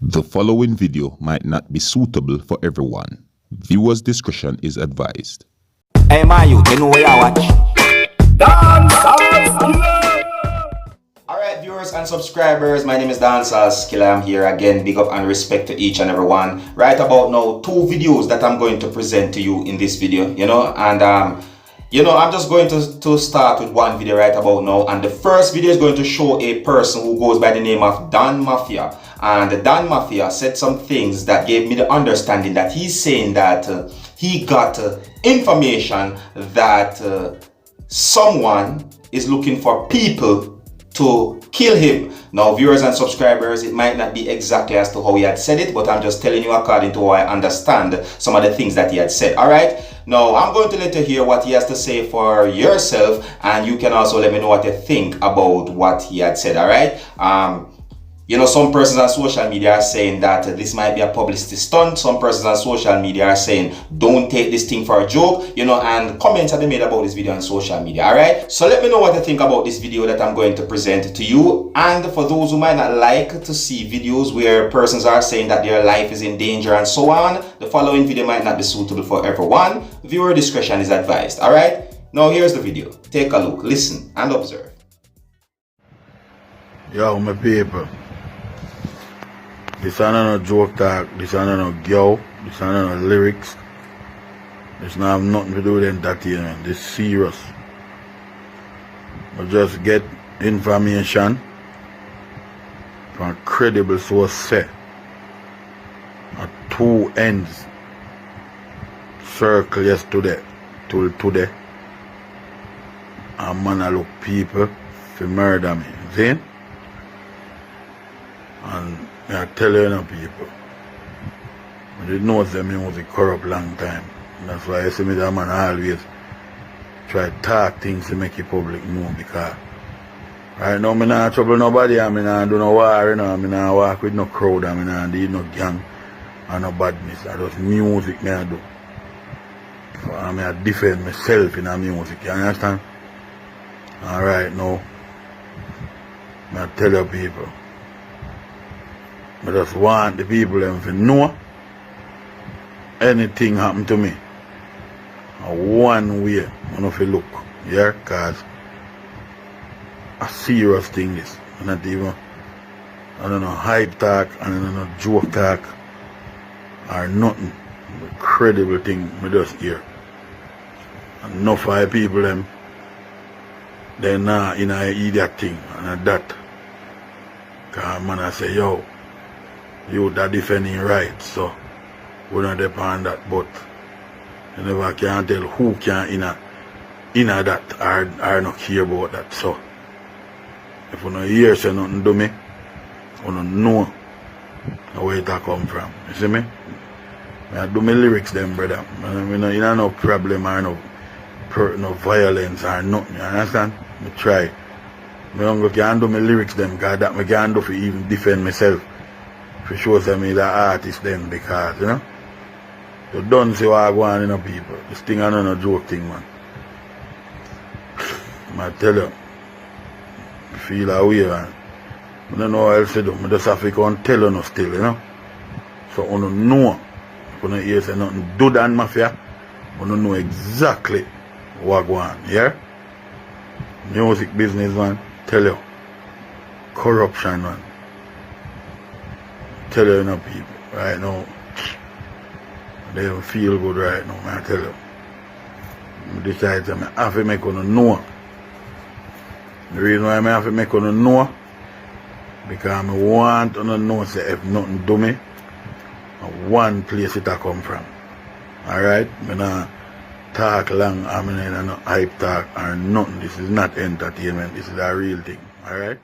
The following video might not be suitable for everyone. Viewers' discretion is advised. Hey man, you know where I watch? Dancehall. Alright viewers and subscribers, my name is Dancehall. I'm here again. Big up and respect to each and every one. Right about now, 2 videos that I'm going to present to you in this video, and I'm just going to start with one video right about now, and the first video is going to show a person who goes by the name of Dan Mafia. And Dan Mafia said some things that gave me the understanding that he's saying that he got information that someone is looking for people to kill him. Now viewers and subscribers, it might not be exactly as to how he had said it, but I'm just telling you according to how I understand some of the things that he had said. Alright, now I'm going to let you hear what he has to say for yourself, and you can also let me know what you think about what he had said. Alright, some persons on social media are saying that this might be a publicity stunt. Some persons on social media are saying don't take this thing for a joke, and comments have been made about this video on social media. Alright, so let me know what you think about this video that I'm going to present to you. And for those who might not like to see videos where persons are saying that their life is in danger and so on, the following video might not be suitable for everyone. Viewer discretion is advised. Alright, now here's the video. Take a look, listen and observe. Yo, my people. This is not no joke talk, this is not no girl, this is not no lyrics. This not have nothing to do with entertainment, this is serious. But just get information from a credible source set. At 2 ends circle yesterday till today. And man I look people to murder me. See? And I tell you people, I didn't know them music corrupt long time. And that's why I see me that man always try to talk things to make it public know, because right now I not trouble nobody, I not do no war, I not walk with no crowd, I not do no gang and no badness. I just music I do. So I defend myself in the music, you understand? Alright now, I tell you people, I just want the people to know anything happen to me. One way, I don't feel look, yeah, because a serious thing this. Not even, I don't know, hype talk, I don't know, joke talk, or nothing. The credible thing I just hear. Enough of people them, they not in a idiot thing, and that. Because man I say, yo, you that defending right, so we don't depend on that, but you never can tell who can in a that or not care about that. So if you don't hear say nothing to me, you don't know where it come from. You see me? I do my lyrics them, brother. You know no problem or no violence or nothing, you understand? I try. I don't can do my lyrics them, because that I can do for even defend myself. For sure say me the artist then, because you don't see what I go on people. This thing I no joke thing, man. I tell you, I feel a way, man. I don't know what else to do. I just have to go and tell you still, So I don't know. If you don't hear say nothing do Dan Mafia, I don't know exactly what go on, yeah? Music business, man, tell you. Corruption, man. Tell you people, right now, they don't feel good right now, man, I tell you. I decide that I have to make them know. The reason why I have to make them know, because I want them to know say if nothing do me, one place it come from. Alright? I don't talk long, I don't hype talk or nothing. This is not entertainment, this is a real thing. Alright?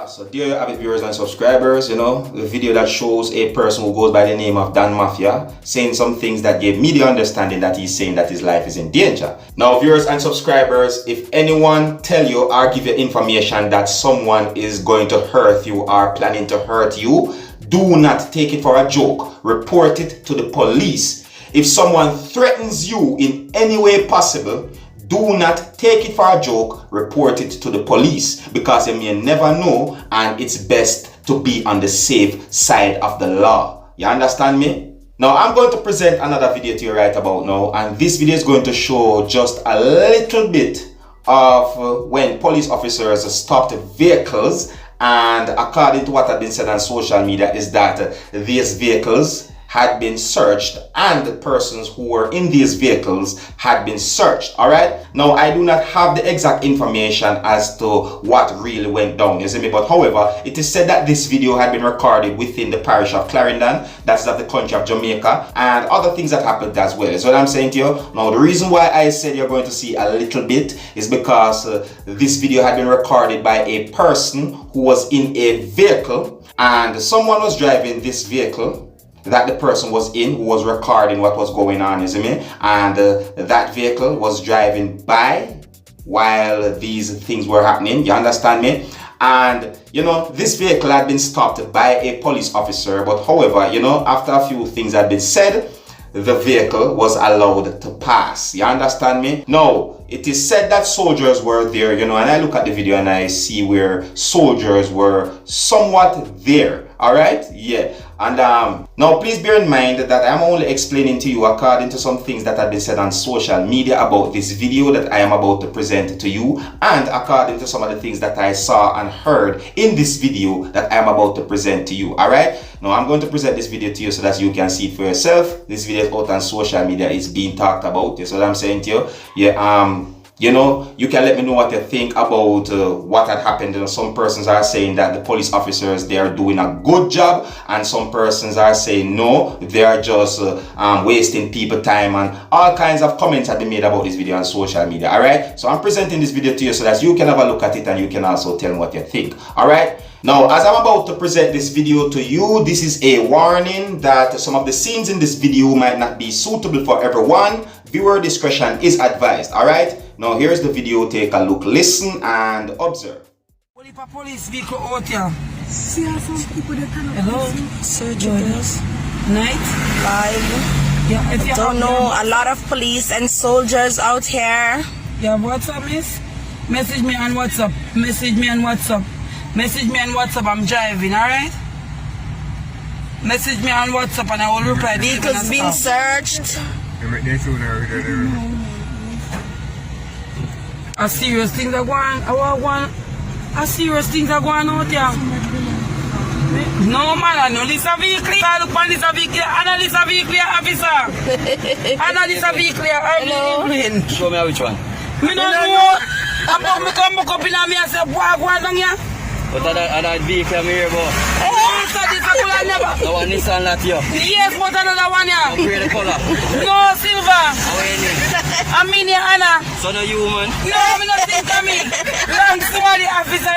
So there you have it, viewers and subscribers, the video that shows a person who goes by the name of Dan Mafia saying some things that gave me the understanding that he's saying that his life is in danger. Now viewers and subscribers, if anyone tell you or give you information that someone is going to hurt you or planning to hurt you, do not take it for a joke. Report it to the police. If someone threatens you in any way possible, do not take it for a joke, report it to the police, because you may never know, and it's best to be on the safe side of the law. You understand me? Now I'm going to present another video to you right about now, and this video is going to show just a little bit of when police officers stopped vehicles, and according to what had been said on social media is that these vehicles had been searched and the persons who were in these vehicles had been searched. All right, now I do not have the exact information as to what really went down, you see me, but however it is said that this video had been recorded within the parish of Clarendon, that's of the country of Jamaica, and other things that happened as well. Is what I'm saying to you. Now the reason why I said you're going to see a little bit is because this video had been recorded by a person who was in a vehicle, and someone was driving this vehicle that the person was in, who was recording what was going on, you see me, and that vehicle was driving by while these things were happening, you understand me? And you know, this vehicle had been stopped by a police officer, but however, you know, after a few things had been said, the vehicle was allowed to pass, you understand me? Now it is said that soldiers were there, you know, and I look at the video and I see where soldiers were somewhat there. All right, yeah. And now please bear in mind that I'm only explaining to you according to some things that have been said on social media about this video that I am about to present to you, and according to some of the things that I saw and heard in this video that I am about to present to you. All right, now I'm going to present this video to you so that you can see it for yourself. This video is out on social media, it's being talked about. That's what I'm saying to you. Yeah, you know, you can let me know what you think about what had happened. You know, some persons are saying that the police officers, they are doing a good job, and some persons are saying no, they are just wasting people time, and all kinds of comments have been made about this video on social media. All right, so I'm presenting this video to you so that you can have a look at it and you can also tell me what you think. All right, now as I'm about to present this video to you, this is a warning that some of the scenes in this video might not be suitable for everyone. Viewer discretion is advised. All right, now here's the video. Take a look, listen and observe. Police vehicle out here. See how some people that cannot Hello, Sir Joyce. Night live. Yeah, if you don't know, a lot of police and soldiers out here. Yeah, WhatsApp, miss. Message me on WhatsApp. Message me on WhatsApp. Message me on WhatsApp. I'm driving. All right. Message me on WhatsApp and I will reply. Vehicles being searched. A serious things are going. A serious things are going out here. No man, I know this a vehicle. I look on this a vehicle. I this a vehicle officer. I this a vehicle. Hello. Show me which one. Me don't know. I'm going to come up in and say, boy, go on down here. But that vehicle I'm here about. Oh, so this a color never. The one Nissan that here. Yes, but another one here. Upgrade the color. No, silver. How are you name? I'm in here, Anna. So no you, man? No, I'm not think of me. Long somebody officer.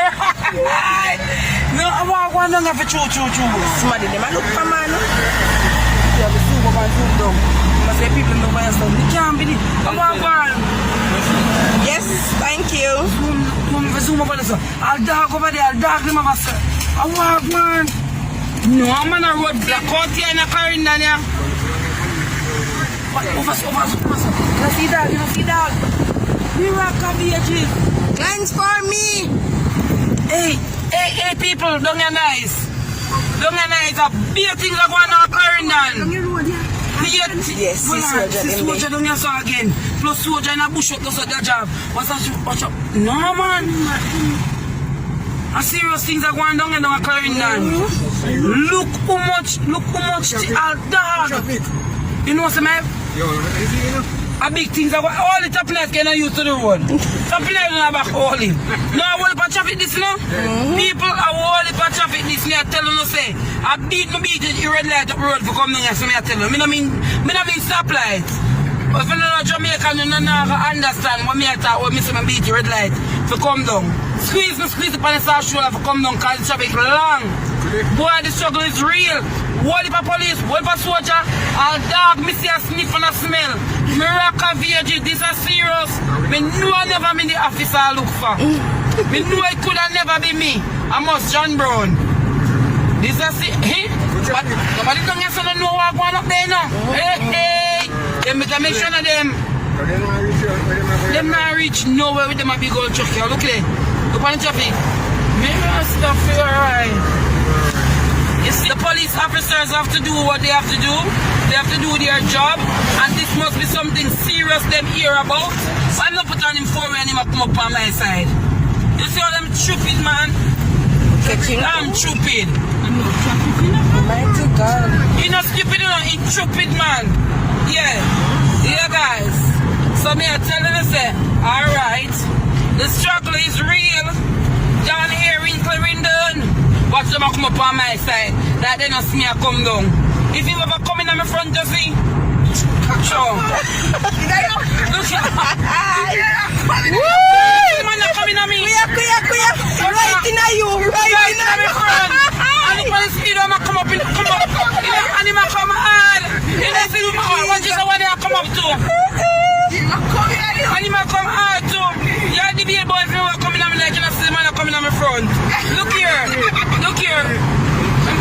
No, I want one down here for choo. Somebody them a look for man. Yeah, the zoom up and zoom down. I say people know by yourself. You can't believe. I want one. Yes, thank you. Zoom up on this. I'll dark over there. I'll dark them over, sir. I want one. No, I'm on a road block out here in a Clarendon here. Over. You see that? We rock a BHG. Thanks for me. Hey, people, don't get nice. A big things are going on Clarendon. Yes, see soldier down here so again. Plus soldier in a bush up, that's their job. Watch up. No, man. A serious things are going down in Clarendon. Look how much the all dog. You know what I'm saying? A big things are going, all the top lights can use to the road. Top lights are back all in. No, I want to traffic this now. People are all the traffic this now. Tell them to say, I beat the red light up road for coming here. So I tell them, I don't mean stop lights. If you know Jamaican, you don't understand what I talk, what I say, I beat the red light for come down. Squeeze upon the south shoulder for come down because the traffic long. Boy, the struggle is real. What if a police, what if a soldier, a dog, me see a sniff and a smell. Me rock a VG, this is serious. Me know I never been the officer I look for. Me know it could have never be me. I must John Brown. This is but nobody don't get to know what going up there now. Hey. Them make sure of them. Them not reach nowhere with them a big old truck here. Look there. Look on the traffic. Maybe I stuff here, alright. police officers have to do what they have to do. They have to do their job, and this must be something serious them hear about. So I'm not put on him for when him come up on my side. You see all them stupid man? I'm stupid. Mighty God. He not stupid, you know, he stupid man. Yeah. Yeah guys. So me I tell you say, alright, the struggle is real. Down here in Clarendon. Watch them come up on my side. That they not see me come down. If you ever come in on my front, just see. Sure. Look here. Man not coming on me. Right in you. Right in me front. And the police speed on come up in come up. And he come hard. And I see him hard. What is the one they come up to? And he come hard too. Yeah, the baby boy if you were coming on me like you know see the man coming on my front. Look here. Look here.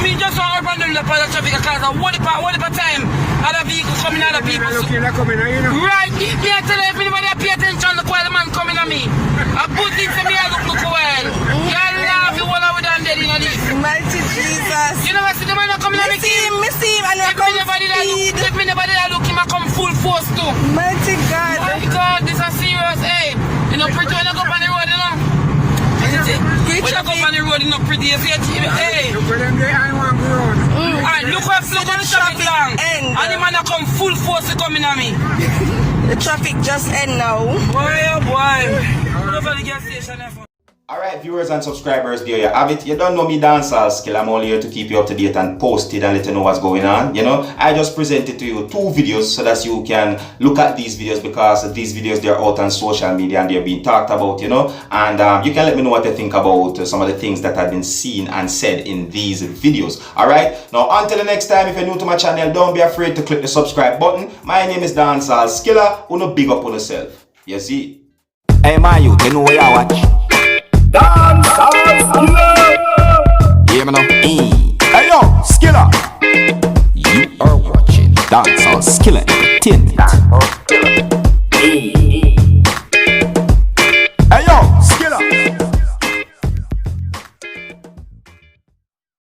Me just want to run them the traffic because what if time other vehicles coming, other people. Right, me I tell you, if anybody pay attention, look while the man coming at me. A good thing for me, I look well. Y'all laugh, you all over down there in this. Mighty Jesus. You know what, see the man coming at me? Me see him, and I come speed. If anybody that look, him I come full force too. Mighty God. My God, this is serious, hey. You know, pretty when I go on the road, you know. When I go on the road, you know, pretty, you see it, hey. Alright, look on the traffic long. And the man come full force to coming at me. The traffic just end now. Boy, oh boy. Over the gas station there. Alright viewers and subscribers, there you have it. You don't know me Dancehall Skill. I'm only here to keep you up to date and post it and let you know what's going on. You know, I just presented to you 2 videos so that you can look at these videos because these videos they're out on social media and they're being talked about, you know. And you can let me know what you think about some of the things that have been seen and said in these videos. Alright, now until the next time, if you're new to my channel, don't be afraid to click the subscribe button. My name is Dancehall Skilla. Uno big up on yourself. You see? Hey my youth, you know where you watch? Dancehall Skilla. Hear me now? Hey yo, Skilla. You are watching Dancehall Skilla Entertainment.